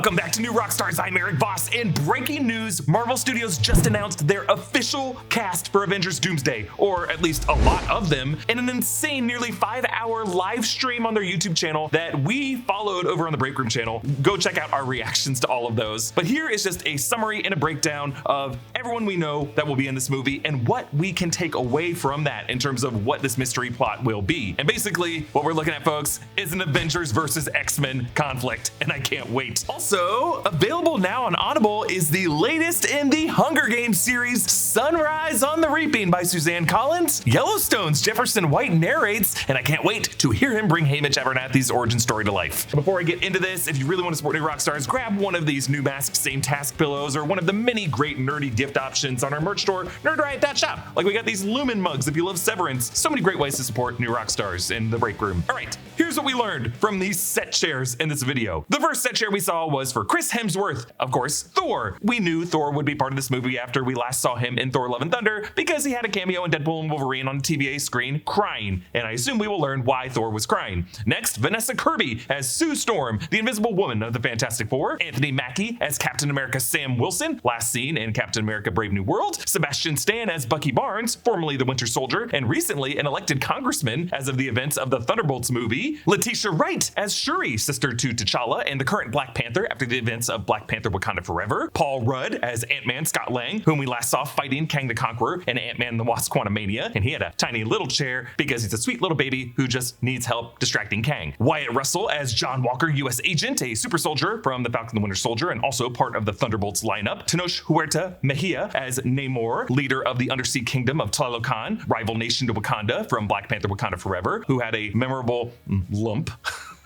Welcome back to New Rockstars. I'm Eric Voss. In breaking news, Marvel Studios just announced their official cast for Avengers Doomsday, or at least a lot of them, in an insane nearly 5-hour live stream on their YouTube channel that we followed over on the Break Room channel. Go check out our reactions to all of those. But here is just a summary and a breakdown of everyone we know that will be in this movie and what we can take away from that in terms of what this mystery plot will be. And basically, what we're looking at, folks, is an Avengers versus X-Men conflict, and I can't wait. Also, available now on Audible is the latest in the Hunger Games series, Sunrise on the Reaping by Suzanne Collins. Yellowstone's Jefferson White narrates, and I can't wait to hear him bring Hamish Abernathy's origin story to life. Before I get into this, if you really want to support New Rockstars, grab one of these new Mask Same Task pillows or one of the many great nerdy gift options on our merch store, nerdriot.shop. Like we got these Lumen mugs if you love Severance. So many great ways to support New Rockstars in the Break Room. All right, here's what we learned from these set shares in this video. The first set share we saw was for Chris Hemsworth, of course, Thor. We knew Thor would be part of this movie after we last saw him in Thor Love and Thunder because he had a cameo in Deadpool and Wolverine on the TVA screen crying, and I assume we will learn why Thor was crying. Next, Vanessa Kirby as Sue Storm, the Invisible Woman of the Fantastic Four. Anthony Mackie as Captain America Sam Wilson, last seen in Captain America Brave New World. Sebastian Stan as Bucky Barnes, formerly the Winter Soldier, and recently an elected congressman as of the events of the Thunderbolts movie. Letitia Wright as Shuri, sister to T'Challa and the current Black Panther after the events of Black Panther Wakanda Forever. Paul Rudd as Ant-Man Scott Lang, whom we last saw fighting Kang the Conqueror in Ant-Man and the Wasp Quantumania, and he had a tiny little chair because he's a sweet little baby who just needs help distracting Kang. Wyatt Russell as John Walker, U.S. agent, a super soldier from the Falcon and the Winter Soldier and also part of the Thunderbolts lineup. Tenoch Huerta Mejia as Namor, leader of the Undersea Kingdom of Talokan, rival nation to Wakanda from Black Panther Wakanda Forever, who had a memorable lump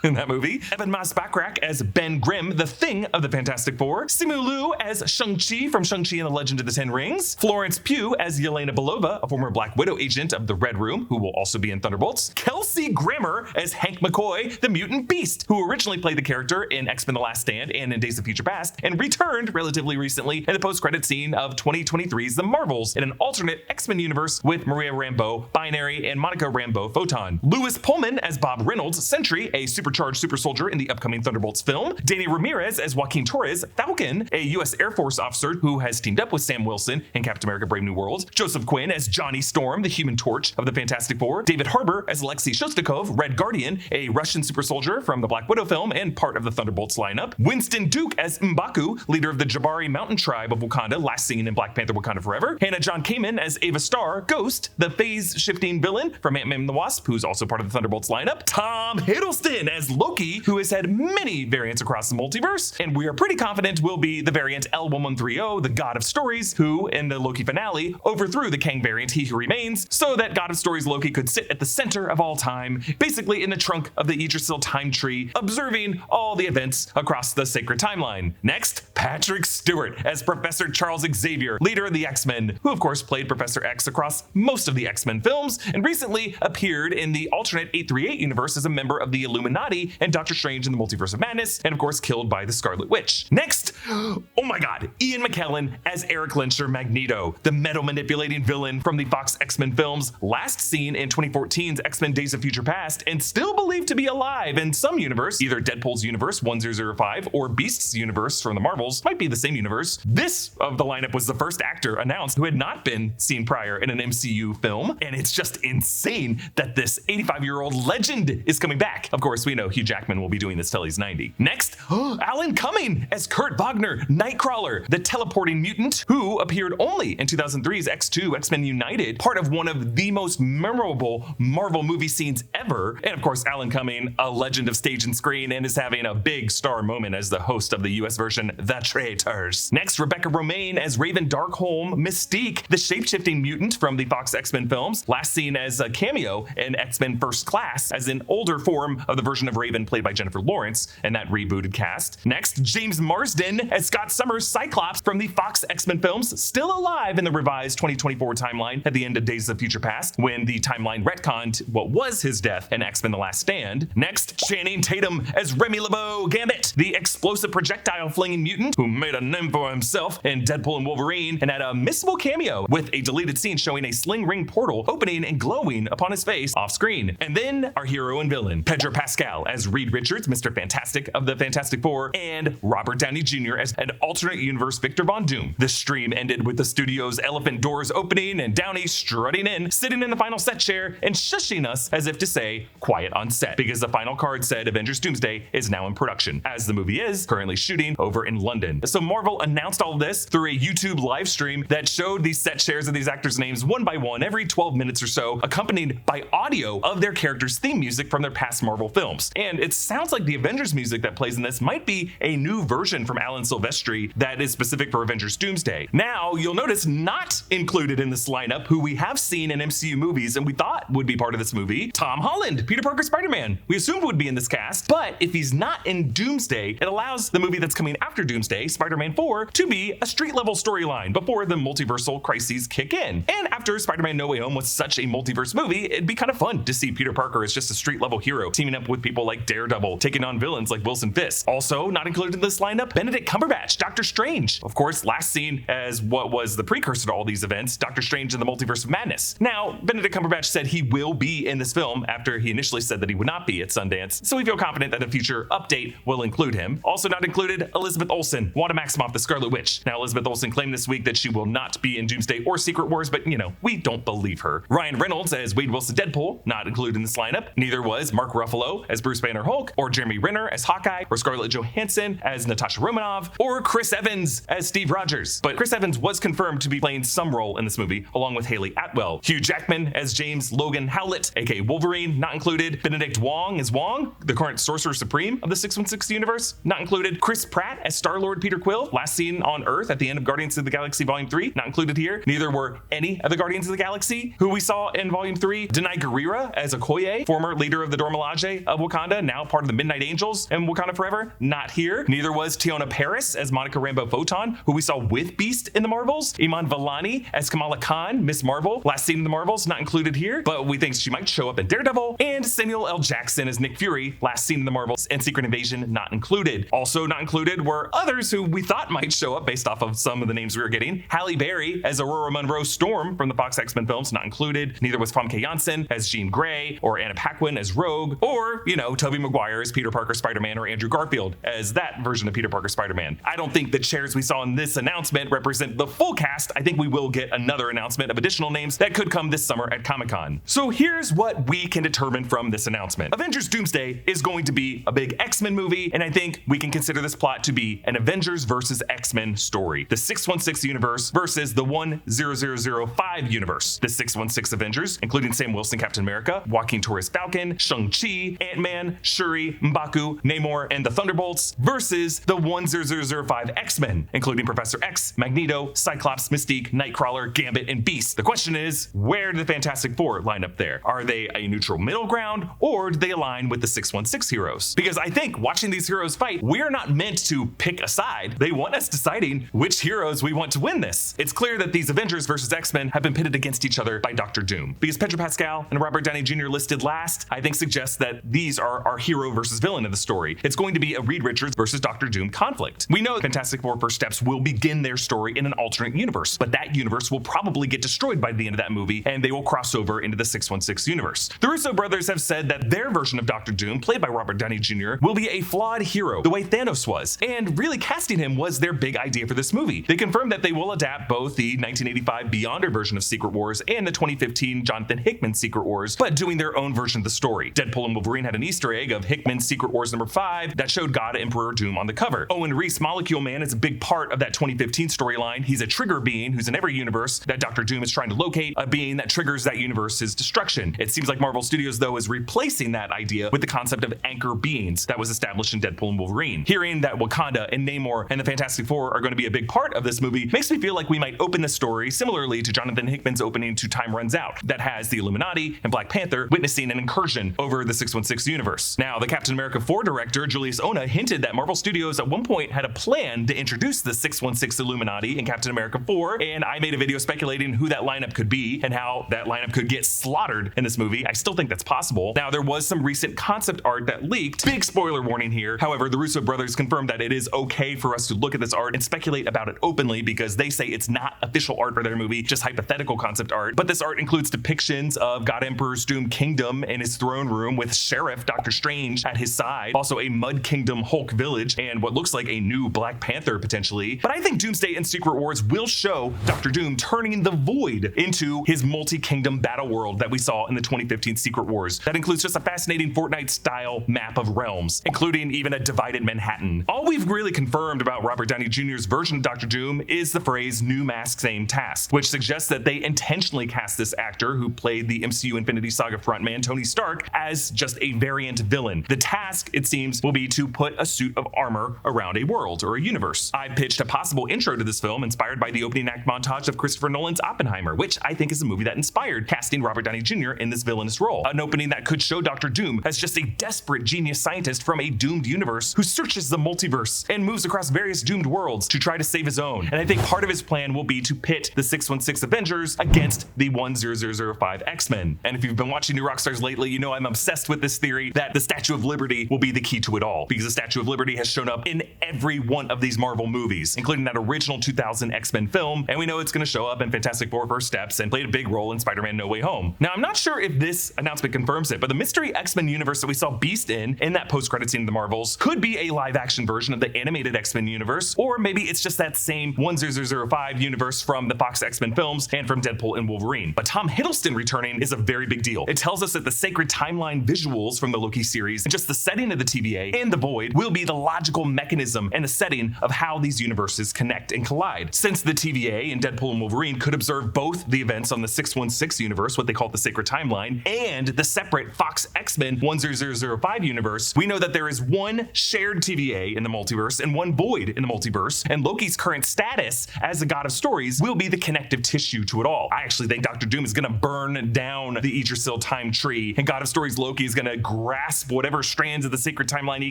in that movie. Evan Bachrach as Ben Grimm, the Thing of the Fantastic Four. Simu Liu as Shang-Chi from Shang-Chi and the Legend of the Ten Rings. Florence Pugh as Yelena Belova, a former Black Widow agent of the Red Room, who will also be in Thunderbolts. Kelsey Grammer as Hank McCoy, the Mutant Beast, who originally played the character in X-Men The Last Stand and in Days of Future Past, and returned relatively recently in the post-credit scene of 2023's The Marvels in an alternate X-Men universe with Maria Rambeau, Binary, and Monica Rambeau, Photon. Louis Pullman as Bob Reynolds, Sentry, a supercharged super soldier in the upcoming Thunderbolts film. Danny Ramirez as Joaquin Torres, Falcon, a U.S. Air Force officer who has teamed up with Sam Wilson in Captain America Brave New World. Joseph Quinn as Johnny Storm, the Human Torch of the Fantastic Four. David Harbour as Alexei Shostakov, Red Guardian, a Russian super soldier from the Black Widow film and part of the Thunderbolts lineup. Winston Duke as M'Baku, leader of the Jabari mountain tribe of Wakanda, last seen in Black Panther Wakanda Forever. Hannah John Kamen as Ava Starr, Ghost, the phase-shifting villain from Ant-Man and the Wasp, who's also part of the Thunderbolts lineup. Tom Hiddleston as Loki, who has had many variants across the multiverse, and we are pretty confident will be the variant L1130, the God of Stories, who, in the Loki finale, overthrew the Kang variant He Who Remains, so that God of Stories Loki could sit at the center of all time, basically in the trunk of the Yggdrasil time tree, observing all the events across the sacred timeline. Next, Patrick Stewart as Professor Charles Xavier, leader of the X-Men, who of course played Professor X across most of the X-Men films, and recently appeared in the alternate 838 universe as a member of the Illuminati and Doctor Strange in the Multiverse of Madness, and of course killed by the Scarlet Witch. Next, oh my god, Ian McKellen as Eric Lensher Magneto, the metal manipulating villain from the Fox X-Men films, last seen in 2014's X-Men Days of Future Past, and still believed to be alive in some universe, either Deadpool's universe 1005 or Beast's universe from the Marvels, might be the same universe. This of the lineup was the first actor announced who had not been seen prior in an MCU film, and it's just insane that this 85-year-old legend is coming back. Of course, we know Hugh Jackman will be doing this till he's 90. Next, Alan Cumming as Kurt Wagner, Nightcrawler, the teleporting mutant who appeared only in 2003's X2 X-Men United, part of one of the most memorable Marvel movie scenes ever. And of course, Alan Cumming, a legend of stage and screen, and is having a big star moment as the host of the US version, The Traitors. Next, Rebecca Romijn as Raven Darkholm Mystique, the shape-shifting mutant from the Fox X-Men films, last seen as a cameo in X-Men First Class as an older form of the version of Raven played by Jennifer Lawrence and that rebooted cast. Next, James Marsden as Scott Summers Cyclops from the Fox X-Men films, still alive in the revised 2024 timeline at the end of Days of Future Past, when the timeline retconned what was his death in X-Men The Last Stand. Next, Channing Tatum as Remy LeBeau Gambit, the explosive projectile-flinging mutant who made a name for himself in Deadpool and Wolverine and had a missable cameo with a deleted scene showing a sling ring portal opening and glowing upon his face off screen. And then our hero and villain, Pedro Pascal Pascal as Reed Richards, Mr. Fantastic of the Fantastic Four, and Robert Downey Jr. as an alternate universe Victor Von Doom. The stream ended with the studio's elephant doors opening and Downey strutting in, sitting in the final set chair, and shushing us as if to say, quiet on set, because the final card said Avengers Doomsday is now in production, as the movie is currently shooting over in London. So Marvel announced all of this through a YouTube live stream that showed these set shares of these actors' names one by one every 12 minutes or so, accompanied by audio of their characters' theme music from their past Marvel films. And it sounds like the Avengers music that plays in this might be a new version from Alan Silvestri that is specific for Avengers Doomsday. Now, you'll notice not included in this lineup, who we have seen in MCU movies and we thought would be part of this movie, Tom Holland, Peter Parker Spider-Man. We assumed would be in this cast, but if he's not in Doomsday, it allows the movie that's coming after Doomsday, Spider-Man 4, to be a street-level storyline before the multiversal crises kick in. And after Spider-Man No Way Home was such a multiverse movie, it'd be kind of fun to see Peter Parker as just a street-level hero, teaming up with people like Daredevil, taking on villains like Wilson Fisk. Also, not included in this lineup, Benedict Cumberbatch, Doctor Strange. Of course, last seen as what was the precursor to all these events, Doctor Strange in the Multiverse of Madness. Now, Benedict Cumberbatch said he will be in this film after he initially said that he would not be at Sundance, so we feel confident that a future update will include him. Also not included, Elizabeth Olsen, Wanda Maximoff, the Scarlet Witch. Now, Elizabeth Olsen claimed this week that she will not be in Doomsday or Secret Wars, but we don't believe her. Ryan Reynolds as Wade Wilson Deadpool, not included in this lineup. Neither was Mark Ruffalo as Bruce Banner Hulk, or Jeremy Renner as Hawkeye, or Scarlett Johansson as Natasha Romanoff, or Chris Evans as Steve Rogers. But Chris Evans was confirmed to be playing some role in this movie, along with Haley Atwell. Hugh Jackman as James Logan Howlett, aka Wolverine, not included. Benedict Wong as Wong, the current Sorcerer Supreme of the 616 universe, not included. Chris Pratt as Star-Lord Peter Quill, last seen on Earth at the end of Guardians of the Galaxy Volume 3, not included here. Neither were any of the Guardians of the Galaxy who we saw in Volume 3. Denai Guerrera as Okoye, former leader of the Dora Milaje of Wakanda, now part of the Midnight Angels and Wakanda Forever, not here. Neither was Tiona Paris as Monica Rambeau Photon, who we saw with Beast in the Marvels. Iman Vellani as Kamala Khan, Miss Marvel, last seen in the Marvels, not included here, but we think she might show up in Daredevil. And Samuel L. Jackson as Nick Fury, last seen in the Marvels and Secret Invasion, not included. Also not included were others who we thought might show up based off of some of the names we were getting. Halle Berry as Aurora Monroe Storm from the Fox X-Men films, not included. Neither was Famke Janssen as Jean Grey, or Anna Paquin as Rogue, or, Tobey Maguire as Peter Parker Spider-Man, or Andrew Garfield as that version of Peter Parker Spider-Man. I don't think the chairs we saw in this announcement represent the full cast. I think we will get another announcement of additional names that could come this summer at Comic-Con. So here's what we can determine from this announcement. Avengers Doomsday is going to be a big X-Men movie, and I think we can consider this plot to be an Avengers versus X-Men story. The 616 universe versus the 10005 universe. The 616 Avengers, including Sam Wilson Captain America, Joaquin Torres Falcon, Shang-Chi, Ant-Man, Shuri, M'Baku, Namor, and the Thunderbolts, versus the 10005 X-Men, including Professor X, Magneto, Cyclops, Mystique, Nightcrawler, Gambit, and Beast. The question is, where do the Fantastic Four line up there? Are they a neutral middle ground, or do they align with the 616 heroes? Because I think watching these heroes fight, we're not meant to pick a side. They want us deciding which heroes we want to win this. It's clear that these Avengers versus X-Men have been pitted against each other by Dr. Doom. Because Pedro Pascal and Robert Downey Jr. listed last, I think suggests that these are our hero versus villain of the story. It's going to be a Reed Richards versus Dr. Doom conflict. We know Fantastic Four First Steps will begin their story in an alternate universe, but that universe will probably get destroyed by the end of that movie, and they will cross over into the 616 universe. The Russo brothers have said that their version of Dr. Doom, played by Robert Downey Jr., will be a flawed hero, the way Thanos was, and really casting him was their big idea for this movie. They confirmed that they will adapt both the 1985 Beyonder version of Secret Wars and the 2015 Jonathan Hickman Secret Wars, but doing their own version of the story. Deadpool and Wolverine had an Easter egg of Hickman's Secret Wars number 5 that showed God Emperor Doom on the cover. Owen Reese Molecule Man is a big part of that 2015 storyline. He's a trigger being who's in every universe that Dr. Doom is trying to locate, a being that triggers that universe's destruction. It seems like Marvel Studios, though, is replacing that idea with the concept of anchor beings that was established in Deadpool and Wolverine. Hearing that Wakanda and Namor and the Fantastic Four are going to be a big part of this movie makes me feel like we might open the story similarly to Jonathan Hickman's opening to Time Runs Out, that has the Illuminati and Black Panther witnessing an incursion over the 616 universe. Now, the Captain America 4 director, Julius Ona, hinted that Marvel Studios at one point had a plan to introduce the 616 Illuminati in Captain America 4, and I made a video speculating who that lineup could be and how that lineup could get slaughtered in this movie. I still think that's possible. Now, there was some recent concept art that leaked. Big spoiler warning here. However, the Russo brothers confirmed that it is okay for us to look at this art and speculate about it openly because they say it's not official art for their movie, just hypothetical concept art. But this art includes depictions of God Emperor Doom Kingdom in his throne room with Sheriff Sheriff Doctor Strange at his side, also a Mud Kingdom Hulk village, and what looks like a new Black Panther potentially. But I think Doomsday and Secret Wars will show Doctor Doom turning the Void into his multi-kingdom battle world that we saw in the 2015 Secret Wars. That includes just a fascinating Fortnite-style map of realms, including even a divided Manhattan. All we've really confirmed about Robert Downey Jr.'s version of Doctor Doom is the phrase "new mask, same task," which suggests that they intentionally cast this actor who played the MCU Infinity Saga frontman Tony Stark as just a variant villain. The task, it seems, will be to put a suit of armor around a world or a universe. I pitched a possible intro to this film inspired by the opening act montage of Christopher Nolan's Oppenheimer, which I think is a movie that inspired casting Robert Downey Jr. in this villainous role. An opening that could show Doctor Doom as just a desperate genius scientist from a doomed universe who searches the multiverse and moves across various doomed worlds to try to save his own. And I think part of his plan will be to pit the 616 Avengers against the 10005 X-Men. And if you've been watching New Rockstars lately, you know I'm obsessed with this theory that the Statue of Liberty will be the key to it all, because the Statue of Liberty has shown up in every one of these Marvel movies, including that original 2000 X-Men film, and we know it's going to show up in Fantastic Four First Steps and played a big role in Spider-Man No Way Home. Now, I'm not sure if this announcement confirms it, but the mystery X-Men universe that we saw Beast in that post-credit scene of the Marvels could be a live-action version of the animated X-Men universe, or maybe it's just that same 10005 universe from the Fox X-Men films and from Deadpool and Wolverine. But Tom Hiddleston returning is a very big deal. It tells us that the sacred timeline visuals from the Loki series and just the setting of the TVA and the Void will be the logical mechanism and the setting of how these universes connect and collide. Since the TVA and Deadpool and Wolverine could observe both the events on the 616 universe, what they call the sacred timeline, and the separate Fox X-Men 10005 universe, we know that there is one shared TVA in the multiverse and one Void in the multiverse, and Loki's current status as the god of stories will be the connective tissue to it all. I actually think Doctor Doom is going to burn down the Yggdrasil time tree, and God of Stories Loki is going to grasp whatever strands of the sacred timeline he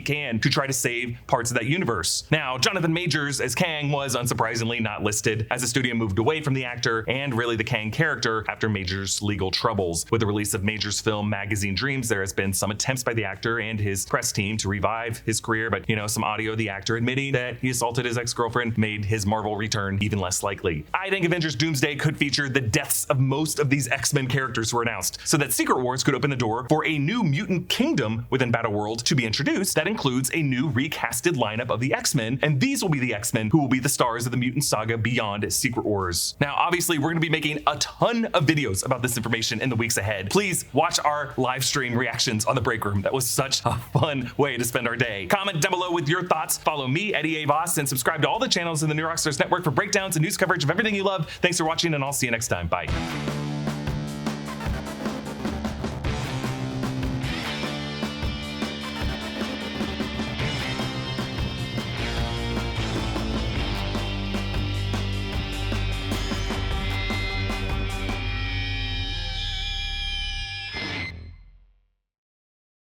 can to try to save parts of that universe. Now, Jonathan Majors as Kang was unsurprisingly not listed, as the studio moved away from the actor and really the Kang character after Majors' legal troubles. With the release of Majors' film Magazine Dreams, there has been some attempts by the actor and his press team to revive his career, but some audio of the actor admitting that he assaulted his ex-girlfriend made his Marvel return even less likely. I think Avengers Doomsday could feature the deaths of most of these X-Men characters who were announced, so that Secret Wars could open the door for a new mutant kingdom within Battleworld to be introduced that includes a new recasted lineup of the X-Men, and these will be the X-Men who will be the stars of the mutant saga beyond Secret Wars. Now, obviously, we're going to be making a ton of videos about this information in the weeks ahead. Please watch our live stream reactions on the break room. That was such a fun way to spend our day. Comment down below with your thoughts. Follow me at EA Voss and subscribe to all the channels in the New Rockstars network for breakdowns and news coverage of everything you love. Thanks for watching, and I'll see you next time. Bye.